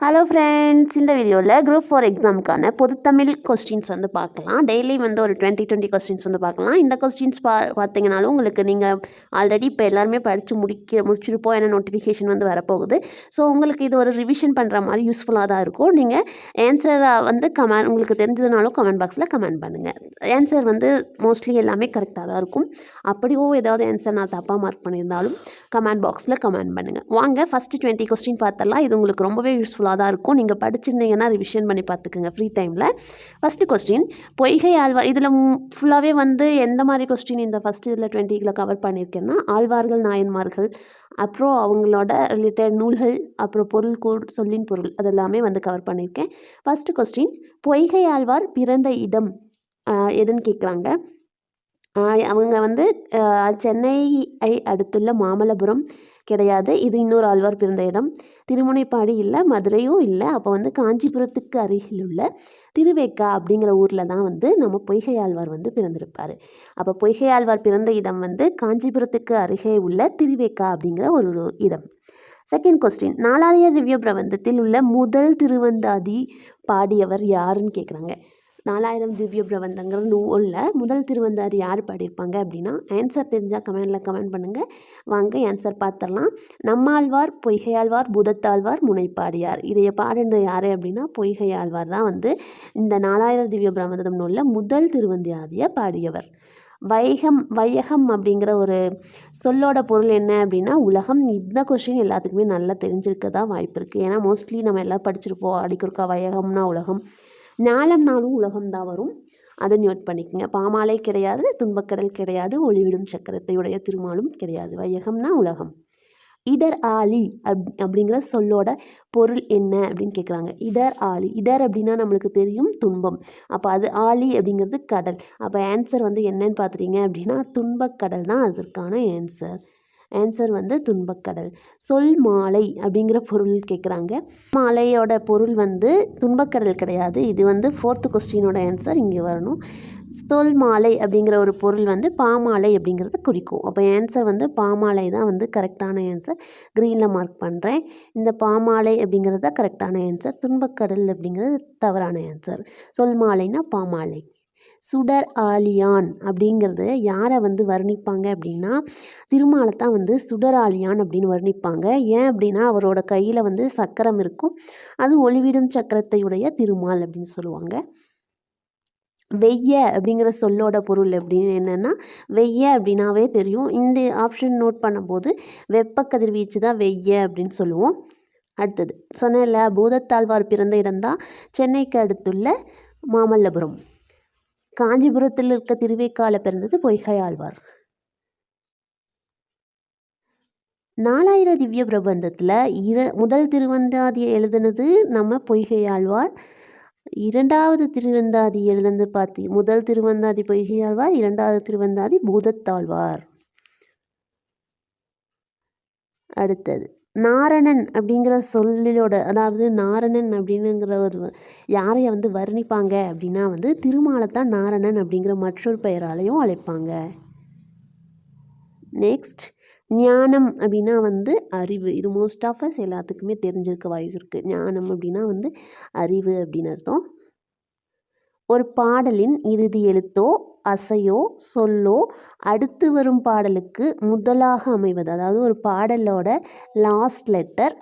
Hello friends, இந்த வீடியோவில் group 4 எக்ஸாமுக்கான பொதுத்தமிழ் questions வந்து பார்க்கலாம். டெய்லி வந்து ஒரு 20 கொஸ்டின்ஸ் வந்து பார்க்கலாம். இந்த கொஸ்டின்ஸ் பார்த்தீங்கனாலும் உங்களுக்கு நீங்கள் ஆல்ரெடி இப்போ எல்லாருமே படித்து முடிச்சிருப்போம். ஏன்னா நோட்டிஃபிகேஷன் வந்து வரப்போகுது. ஸோ உங்களுக்கு இது ஒரு ரிவிஷன் பண்ணுற மாதிரி யூஸ்ஃபுல்லாக தான் இருக்கும். நீங்கள் ஆன்சரை வந்து உங்களுக்கு தெரிஞ்சதுனாலும் கமெண்ட் பாக்ஸில் கமெண்ட் பண்ணுங்கள். ஆன்சர் வந்து மோஸ்ட்லி எல்லாமே கரெக்டாக தான் இருக்கும். அப்படியோ ஏதாவது ஆன்சர் நான் தப்பாக மார்க் பண்ணியிருந்தாலும் கமெண்ட் பாக்ஸில் கமெண்ட் பண்ணுங்கள். வாங்க ஃபஸ்ட்டு 20 கொஸ்டின் பார்த்தலாம். இது உங்களுக்கு ரொம்பவே யூஸ்ஃபுல்லாக தான் இருக்கும். நீங்கள் படிச்சிருந்தீங்கன்னா ரிவிஷன் பண்ணி பார்த்துக்குங்க ஃப்ரீ டைமில். ஃபஸ்ட்டு கொஸ்டின், பொய்கை ஆழ்வார். இதில் ஃபுல்லாகவே வந்து எந்த மாதிரி கொஸ்டின் இந்த ஃபஸ்ட்டு இதில் 20ல் கவர் பண்ணியிருக்கேன்னா, ஆழ்வார்கள் நாயன்மார்கள், அப்புறம் அவங்களோட ரிலேட்டட் நூல்கள், அப்புறம் பொருள் சொல்லின் பொருள் அதெல்லாமே வந்து கவர் பண்ணியிருக்கேன். ஃபஸ்ட்டு கொஸ்டின், பொய்கை ஆழ்வார் பிறந்த இடம் எதுன்னு கேட்குறாங்க. அவங்க வந்து சென்னையை அடுத்துள்ள மாமல்லபுரம் கிடையாது. இது இன்னொரு ஆழ்வார் பிறந்த இடம். திருமுனைப்பாடி இல்லை, மதுரையும் இல்லை. அப்போ வந்து காஞ்சிபுரத்துக்கு அருகில் உள்ள திருவேக்கா அப்படிங்கிற ஊரில் தான் வந்து நம்ம பொய்கை ஆழ்வார் வந்து பிறந்திருப்பார். அப்போ பொய்கை ஆழ்வார் பிறந்த இடம் வந்து காஞ்சிபுரத்துக்கு அருகே உள்ள திருவேக்கா அப்படிங்கிற ஒரு இடம். செகண்ட் கொஸ்டின், நாலாயிர திவ்ய பிரபந்தத்தில் உள்ள முதல் திருவந்தாதி பாடியவர் யாருன்னு கேட்குறாங்க. 4000 திவ்ய பிரபந்தங்கிற நூலில் முதல் திருவந்தாதி யார் பாடியிருப்பாங்க அப்படின்னா, ஆன்சர் தெரிஞ்சால் கமெண்ட் பண்ணுங்கள். வாங்க ஆன்சர் பார்த்துடலாம். நம்மாழ்வார், பொய்கையாழ்வார், பூதத்தாழ்வார், முனைப்பாடியார். இதைய பாடினது யார் அப்படின்னா பொய்கையாழ்வார் தான் வந்து இந்த 4000 திவ்ய பிரபந்தம் நூலில் முதல் திருவந்தாதியை பாடியவர். வையகம் அப்படிங்கிற ஒரு சொல்லோட பொருள் என்ன அப்படின்னா உலகம். இந்த கொஸ்டின் எல்லாத்துக்குமே நல்லா தெரிஞ்சிருக்க தான் வாய்ப்பு இருக்குது. ஏன்னா மோஸ்ட்லி நம்ம எல்லாம் படிச்சிருப்போம். அடிக்கொருக்கா வையகம்னா உலகம், ஞாலம்னாலும் உலகம் தான் வரும். அதை நோட் பண்ணிக்கோங்க. பாமாலை கிடையாது, துன்பக்கடல் கிடையாது, ஒளிவிடும் சக்கரத்தையுடைய திருமாலும் கிடையாது. வையகம்னா உலகம். இடர் ஆழி அப்படிங்கிற சொல்லோட பொருள் என்ன அப்படின்னு கேட்குறாங்க. இடர் ஆழி, இடர் அப்படின்னா நம்மளுக்கு தெரியும் துன்பம். அப்போ அது ஆழி அப்படிங்கிறது கடல். அப்போ ஆன்சர் வந்து என்னன்னு பார்த்துட்டீங்க அப்படின்னா துன்பக்கடல் தான் அதற்கான ஆன்சர் வந்து துன்பக்கடல். சொல் மாலை அப்படிங்கிற பொருள் கேட்குறாங்க. மாலையோட பொருள் வந்து துன்பக்கடல் கிடையாது. இது வந்து 4th கொஸ்டினோட ஆன்சர் இங்கே வரணும். சொல் மாலை அப்படிங்கிற ஒரு பொருள் வந்து பாமாலை அப்படிங்கிறது குறிக்கும். அப்போ ஆன்சர் வந்து பாமாலை தான் வந்து கரெக்டான ஆன்சர். க்ரீனில் மார்க் பண்ணுறேன். இந்த பாமாலை அப்படிங்கிறது தான் கரெக்டான ஆன்சர். துன்பக்கடல் அப்படிங்கிறது தவறான ஆன்சர். சொல் மாலைனா பாமாலை. சுடர் ஆழியான் அப்படிங்கிறது யாரை வந்து வர்ணிப்பாங்க அப்படின்னா திருமாலை தான் வந்து சுடர் ஆழியான் அப்படின்னு வர்ணிப்பாங்க. ஏன் அப்படின்னா அவரோட கையில் வந்து சக்கரம் இருக்கும். அது ஒளிவிடும் சக்கரத்தையுடைய திருமால் அப்படின்னு சொல்லுவாங்க. வெய்ய அப்படிங்கிற சொல்லோட பொருள் அப்படின்னு என்னென்னா, வெய்ய அப்படின்னாவே தெரியும். இந்த ஆப்ஷன் நோட் பண்ணும்போது வெப்ப கதிர்வீச்சு தான் வெய்ய அப்படின்னு சொல்லுவோம். அடுத்தது சொன்னேன்ல, பூதத்தாழ்வார் பிறந்த இடம்தான் சென்னைக்கு அடுத்துள்ள மாமல்லபுரம். காஞ்சிபுரத்தில் இருக்க திருவேக்கால பிறந்தது பொய்கை ஆழ்வார். 4000 திவ்ய பிரபந்தத்தில் முதல் திருவந்தாதியை எழுதுனது நம்ம பொய்கை ஆழ்வார். இரண்டாவது திருவந்தாதி எழுதுனது முதல் திருவந்தாதி பொய்கை ஆழ்வார், இரண்டாவது திருவந்தாதி பூதத்தாழ்வார். அடுத்தது நாரணன் அப்படிங்கிற சொல்லோட, அதாவது நாரணன் அப்படின்னுங்கிற ஒரு யாரையை வந்து வர்ணிப்பாங்க அப்படின்னா வந்து திருமாலைத்தான் நாரணன் அப்படிங்கிற மற்றொரு பெயராலையும் அழைப்பாங்க. நெக்ஸ்ட், ஞானம் அப்படின்னா வந்து அறிவு. இது மோஸ்ட் ஆஃப் அஸ் எல்லாத்துக்குமே தெரிஞ்சிருக்க வாய்ப்பு இருக்குது. ஞானம் அப்படின்னா வந்து அறிவு அப்படின்னு அர்த்தம். ஒரு பாடலின் இறுதி எழுத்தோ அசையோ சொல்லோ அடுத்து வரும் பாடலுக்கு முதலாக அமைவது. அதாவது ஒரு பாடலோட லாஸ்ட் லெட்டர்,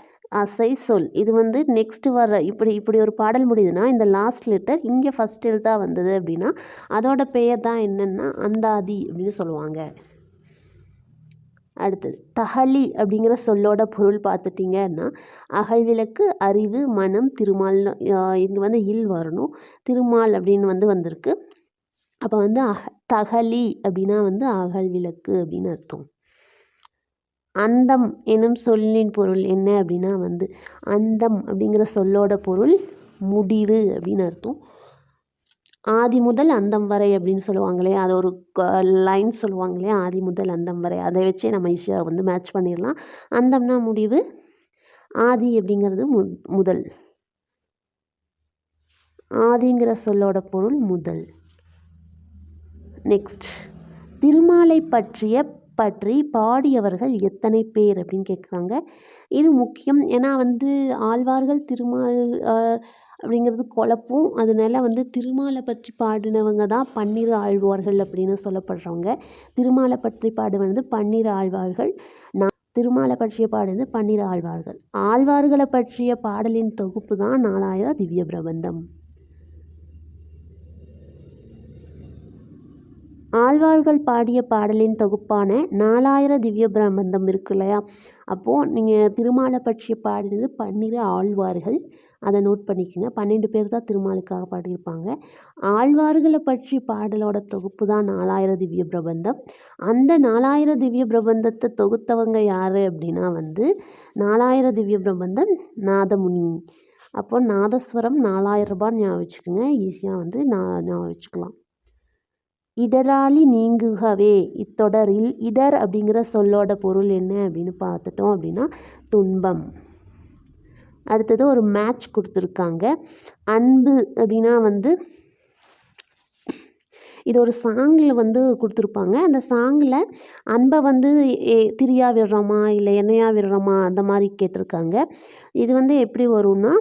அசை, சொல் இது வந்து நெக்ஸ்ட்டு வர இப்படி ஒரு பாடல் முடியுதுன்னா இந்த லாஸ்ட் லெட்டர் இங்கே ஃபஸ்ட் எழுத்தாக வந்தது அப்படின்னா அதோட பெயர் தான் என்னென்னா அந்தாதி அப்படின்னு சொல்லுவாங்க. அடுத்தது தகழி அப்படிங்கிற சொல்லோட பொருள் பார்த்துட்டிங்கன்னா அகழ்விளக்கு, அறிவு, மனம், திருமால். இங்கே வந்து இல் வரணும். திருமால் அப்படின்னு வந்து வந்திருக்கு. அப்போ வந்து தகழி அப்படின்னா வந்து அகழ்விளக்கு அப்படின்னு அர்த்தம். அந்தம் எனும் சொல்லின் பொருள் என்ன அப்படின்னா வந்து அந்தம் அப்படிங்கிற சொல்லோட பொருள் முடிவு அப்படின்னு அர்த்தம். ஆதி முதல் அந்தம் வரை அப்படின்னு சொல்லுவாங்களே, அது ஒரு லைன் சொல்லுவாங்களே, ஆதி முதல் அந்தம் வரை. அதை வச்சே நம்ம ஈஸியாக வந்து மேட்ச் பண்ணிடலாம். அந்தம்னா முடிவு, ஆதி அப்படிங்கிறது முதல். ஆதிங்கிற சொல்லோட பொருள் முதல். நெக்ஸ்ட், திருமாலை பற்றி பாடியவர்கள் எத்தனை பேர் அப்படின்னு கேட்குறாங்க. இது முக்கியம். ஏன்னா வந்து ஆழ்வார்கள் திருமால் அப்படிங்கிறது குழப்பும். அதனால வந்து திருமாலை பற்றி பாடினவங்க தான் பன்னிரு ஆழ்வார்கள் அப்படின்னு சொல்லப்படுறவங்க. திருமாலை பற்றி பாடுவது பன்னிரு ஆழ்வார்கள். திருமாலை பற்றிய பாடுவது பன்னிரு ஆழ்வார்கள். ஆழ்வார்களை பற்றிய பாடலின் தொகுப்பு தான் 4000 திவ்ய பிரபந்தம். ஆழ்வார்கள் பாடிய பாடலின் தொகுப்பான 4000 திவ்ய பிரபந்தம் இருக்கு இல்லையா? அப்போது நீங்கள் திருமாலை பற்றிய பாடினது 12 ஆழ்வார்கள். அதை நோட் பண்ணிக்கோங்க. 12 பேர் தான் திருமாலுக்காக பாடியிருப்பாங்க. ஆழ்வார்களை பற்றி பாடலோட தொகுப்பு தான் 4000 திவ்ய பிரபந்தம். அந்த 4000 திவ்ய பிரபந்தத்தை தொகுத்தவங்க யார் அப்படின்னா வந்து 4000 திவ்ய பிரபந்தம் நாதமுனி. அப்போது நாதஸ்வரம் 4000 ரூபான்னு ஞாபகம் வச்சுக்கோங்க. ஈஸியாக வந்து ஞாபகம் வச்சுக்கலாம். இடராலி நீங்குகவே. இத்தொடரில் இடர் அப்படிங்கிற சொல்லோட பொருள் என்ன அப்படின்னு பார்த்துட்டோம் அப்படின்னா துன்பம். அடுத்தது ஒரு மேட்ச் கொடுத்துருக்காங்க. அன்பு அப்படின்னா வந்து இது ஒரு சாங்கில் வந்து கொடுத்துருப்பாங்க. அந்த சாங்கில் அன்பை வந்து திரியா விடுறோமா இல்லை எண்ணெயாக விடுறோமா அந்த மாதிரி கேட்டிருக்காங்க. இது வந்து எப்படி வரும்னா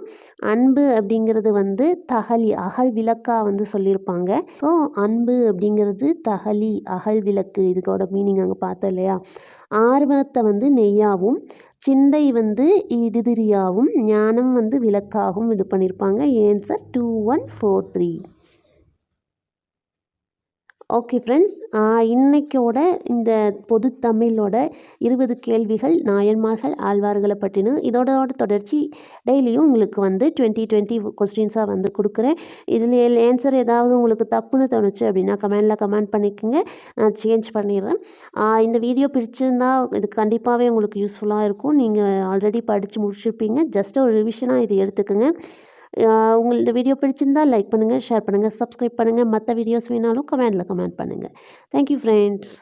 அன்பு அப்படிங்கிறது வந்து தகலி அகல் விளக்காக வந்து சொல்லியிருப்பாங்க. ஸோ அன்பு அப்படிங்கிறது தகலி அகல் விளக்கு. இதுக்கோட மீனிங் அங்கே பார்த்தோம் இல்லையா? ஆர்வத்தை வந்து நெய்யாவும், சிந்தை வந்து இடுதிரியாவும், ஞானம் வந்து விளக்காகவும் இது பண்ணியிருப்பாங்க. ஆன்சர் 2143. ஓகே ஃப்ரெண்ட்ஸ், இன்றைக்கோட இந்த பொது தமிழோட 20 கேள்விகள் நாயன்மார்கள் ஆழ்வார்களை பற்றின இதோட தொடர்ச்சி டெய்லியும் உங்களுக்கு வந்து 2020 கொஸ்டின்ஸாக வந்து கொடுக்குறேன். இதில் ஆன்சர் ஏதாவது உங்களுக்கு தப்புன்னு தோணுச்சு அப்படின்னா கமெண்ட் பண்ணிக்கோங்க. நான் சேஞ்ச் பண்ணிடுறேன். இந்த வீடியோ பிடிச்சிருந்தா இது கண்டிப்பாகவே உங்களுக்கு யூஸ்ஃபுல்லாக இருக்கும். நீங்கள் ஆல்ரெடி படித்து முடிச்சிருப்பீங்க. ஜஸ்ட் ஒரு ரிவிஷனாக இது எடுத்துக்கோங்க. உங்களுக்கு வீடியோ பிடிச்சிருந்தால் லைக் பண்ணுங்கள், ஷேர் பண்ணுங்கள், சப்ஸ்கிரைப் பண்ணுங்கள். மற்ற வீடியோஸ் வேணாலும் கமெண்ட் பண்ணுங்கள். Thank you friends.